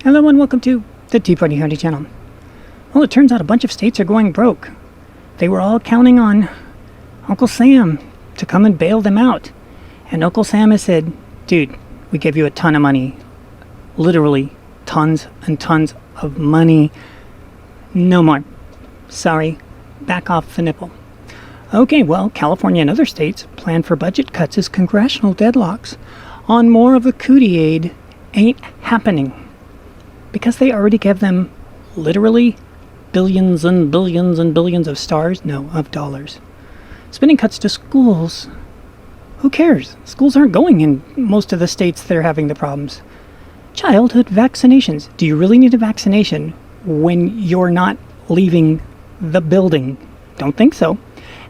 Hello and welcome to the Tea Party Howdy channel. Well, it turns out a bunch of states are going broke. They were all counting on Uncle Sam to come and bail them out. And Uncle Sam has said, dude, we give you a ton of money. Literally tons and tons of money. No more. Sorry. Back off the nipple. Okay, well, California and other states plan for budget cuts as congressional deadlocks on more of the cootie aid ain't happening. Because they already gave them literally billions and billions and billions of stars, no, of dollars. Spending cuts to schools. Who cares? Schools aren't going in most of the states that are having the problems. Childhood vaccinations. Do you really need a vaccination when you're not leaving the building? Don't think so.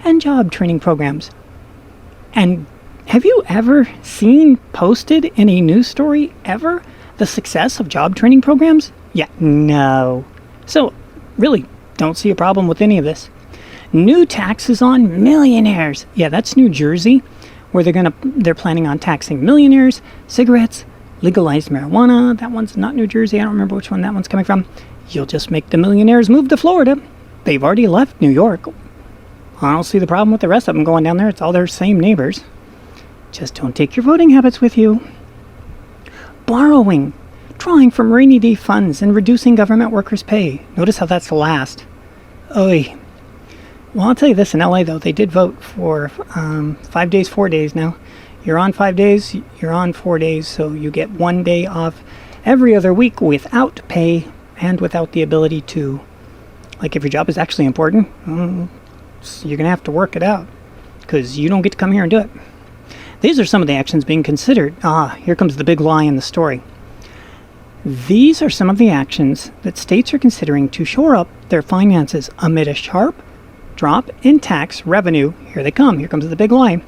And job training programs. And have you ever seen posted in a news story ever the success of job training programs? Yeah, no. So, really, don't see a problem with any of this. New taxes on millionaires. Yeah, that's New Jersey, where they're planning on taxing millionaires, cigarettes, legalized marijuana. That one's not New Jersey. I don't remember which one that one's coming from. You'll just make the millionaires move to Florida. They've already left New York. I don't see the problem with the rest of them going down there. It's all their same neighbors. Just don't take your voting habits with you. Borrowing, drawing from rainy day funds, and reducing government workers' pay. Notice how that's the last. Oy. Well, I'll tell you this, in LA, though, they did vote for 5 days, 4 days now. You're on 5 days, you're on 4 days, so you get 1 day off every other week without pay and without the ability to, like, if your job is actually important, you're going to have to work it out because you don't get to come here and do it. These are some of the actions being considered. Here comes the big lie in the story. These are some of the actions that states are considering to shore up their finances amid a sharp drop in tax revenue. Here they come. Here comes the big lie.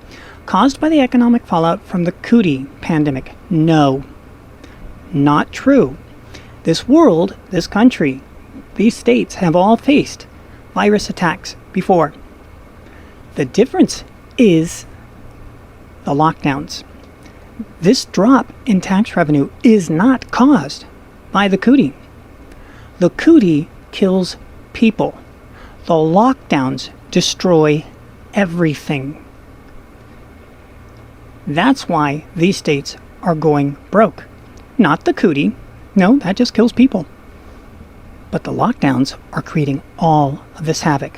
Caused by the economic fallout from the cootie pandemic. No. Not true. This world, this country, these states have all faced virus attacks before. The difference is the lockdowns. This drop in tax revenue is not caused by the cootie. The cootie kills people. The lockdowns destroy everything. That's why these states are going broke. Not the cootie. No, that just kills people. But the lockdowns are creating all of this havoc.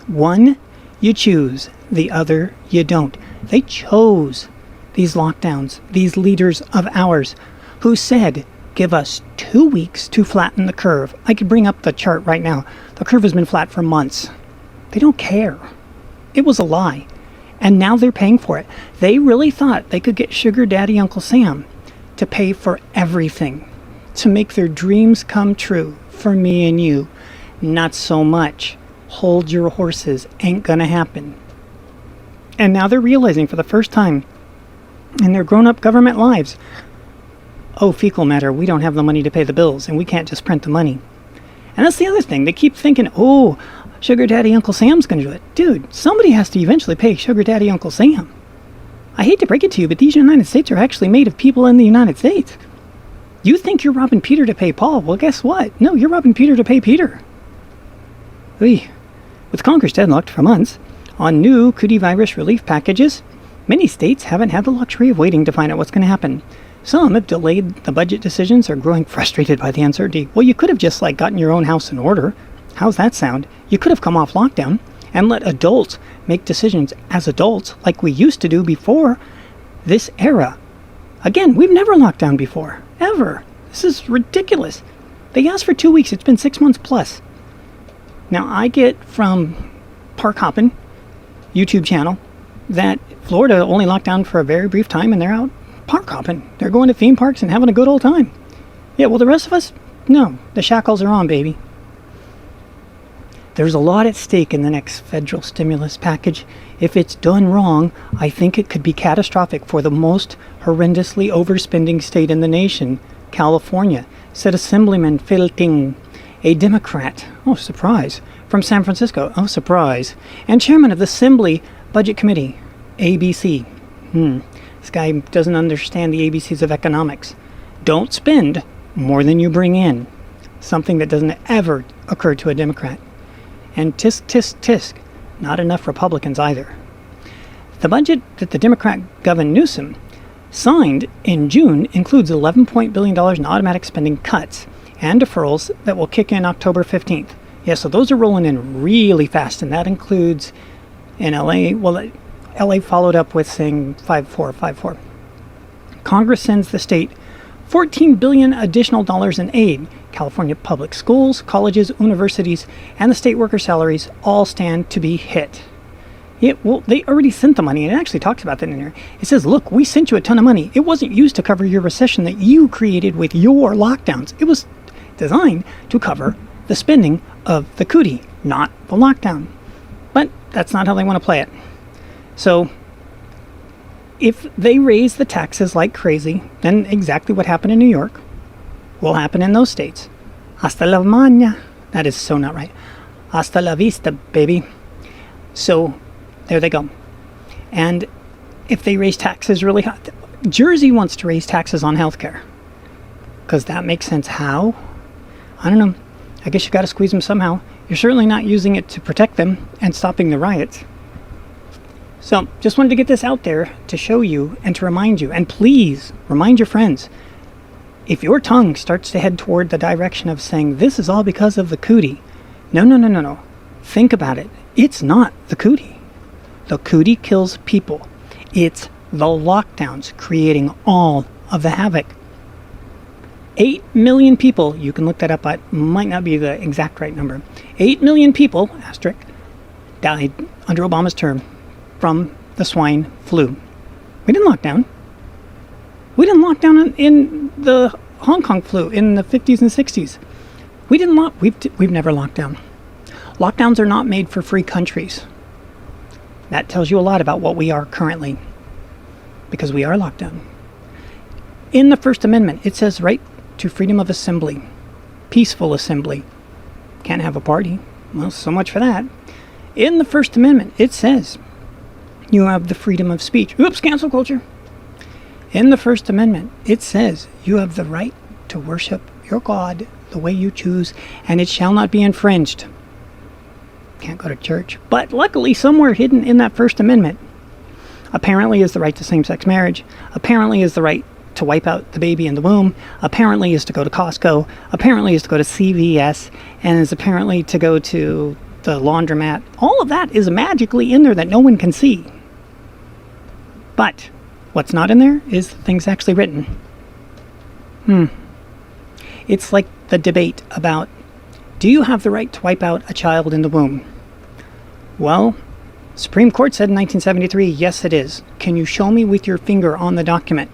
One, you choose. The other, you don't. They chose these lockdowns, these leaders of ours, who said, give us 2 weeks to flatten the curve. I could bring up the chart right now. The curve has been flat for months. They don't care. It was a lie. And now they're paying for it. They really thought they could get Sugar Daddy Uncle Sam to pay for everything, to make their dreams come true for me and you. Not so much. Hold your horses. Ain't gonna happen. And now they're realizing for the first time in their grown-up government lives, oh, fecal matter, we don't have the money to pay the bills, and we can't just print the money. And that's the other thing. They keep thinking, oh, Sugar Daddy Uncle Sam's going to do it. Dude, somebody has to eventually pay Sugar Daddy Uncle Sam. I hate to break it to you, but these United States are actually made of people in the United States. You think you're robbing Peter to pay Paul. Well, guess what? No, you're robbing Peter to pay Peter. With Congress deadlocked for months on new cootie virus relief packages, many states haven't had the luxury of waiting to find out what's going to happen. Some have delayed the budget decisions or growing frustrated by the uncertainty. Well, you could have just gotten your own house in order. How's that sound? You could have come off lockdown and let adults make decisions as adults like we used to do before this era. Again, we've never locked down before. Ever. This is ridiculous. They asked for 2 weeks. It's been 6 months plus. Now, I get from Park Hoppin' YouTube channel that Florida only locked down for a very brief time and they're out park hopping. They're going to theme parks and having a good old time. Yeah, well, the rest of us, no. The shackles are on, baby. There's a lot at stake in the next federal stimulus package. If it's done wrong, I think it could be catastrophic for the most horrendously overspending state in the nation, California, said Assemblyman Phil Ting, a Democrat, oh surprise, from San Francisco, oh surprise, and chairman of the Assembly Budget Committee, ABC. This guy doesn't understand the ABCs of economics. Don't spend more than you bring in, something that doesn't ever occur to a Democrat. And tisk, tisk, tisk, not enough Republicans either. The budget that the Democrat Gavin Newsom signed in June includes $11 billion in automatic spending cuts and deferrals that will kick in October 15th. Yeah, so those are rolling in really fast, and that includes in LA, well, LA followed up with saying 5-4. Congress sends the state $14 billion additional dollars in aid. California public schools, colleges, universities, and the state worker salaries all stand to be hit. Well, they already sent the money, and it actually talks about that in there. It says, look, we sent you a ton of money. It wasn't used to cover your recession that you created with your lockdowns. It was designed to cover the spending of the cootie, not the lockdown. But that's not how they want to play it. So if they raise the taxes like crazy, then exactly what happened in New York will happen in those states. Hasta la mañana. That is so not right. Hasta la vista, baby. So there they go. And if they raise taxes really high, Jersey wants to raise taxes on healthcare because that makes sense. How? I don't know. I guess you got to squeeze them somehow. You're certainly not using it to protect them and stopping the riots. So just wanted to get this out there to show you and to remind you, and please remind your friends, if your tongue starts to head toward the direction of saying this is all because of the cootie, no. Think about it. It's not the cootie. The cootie kills people. It's the lockdowns creating all of the havoc. 8 million people, you can look that up, but might not be the exact right number. 8 million people, asterisk, died under Obama's term from the swine flu. We didn't lock down. We didn't lock down in the Hong Kong flu in the 50s and 60s. We've never locked down. Lockdowns are not made for free countries. That tells you a lot about what we are currently, because we are locked down. In the First Amendment, it says right to freedom of assembly, peaceful assembly. Can't have a party. Well, so much for that. In the First Amendment, it says you have the freedom of speech. Oops, cancel culture. In the First Amendment, it says you have the right to worship your God the way you choose, and it shall not be infringed. Can't go to church. But luckily, somewhere hidden in that First Amendment, apparently is the right to same-sex marriage, apparently is the right to wipe out the baby in the womb, apparently is to go to Costco, apparently is to go to CVS, and is apparently to go to the laundromat. All of that is magically in there that no one can see. But what's not in there is things actually written. It's like the debate about, do you have the right to wipe out a child in the womb? Well, Supreme Court said in 1973, yes it is. Can you show me with your finger on the document?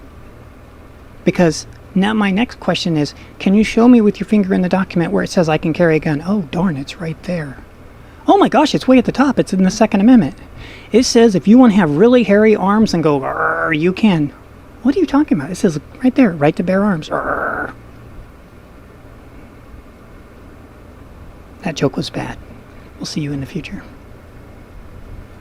Because now my next question is, can you show me with your finger in the document where it says I can carry a gun? Oh, darn, it's right there. Oh my gosh, it's way at the top. It's in the Second Amendment. It says if you want to have really hairy arms and go, "Arr," you can. What are you talking about? It says right there, right to bear arms. Arr. That joke was bad. We'll see you in the future.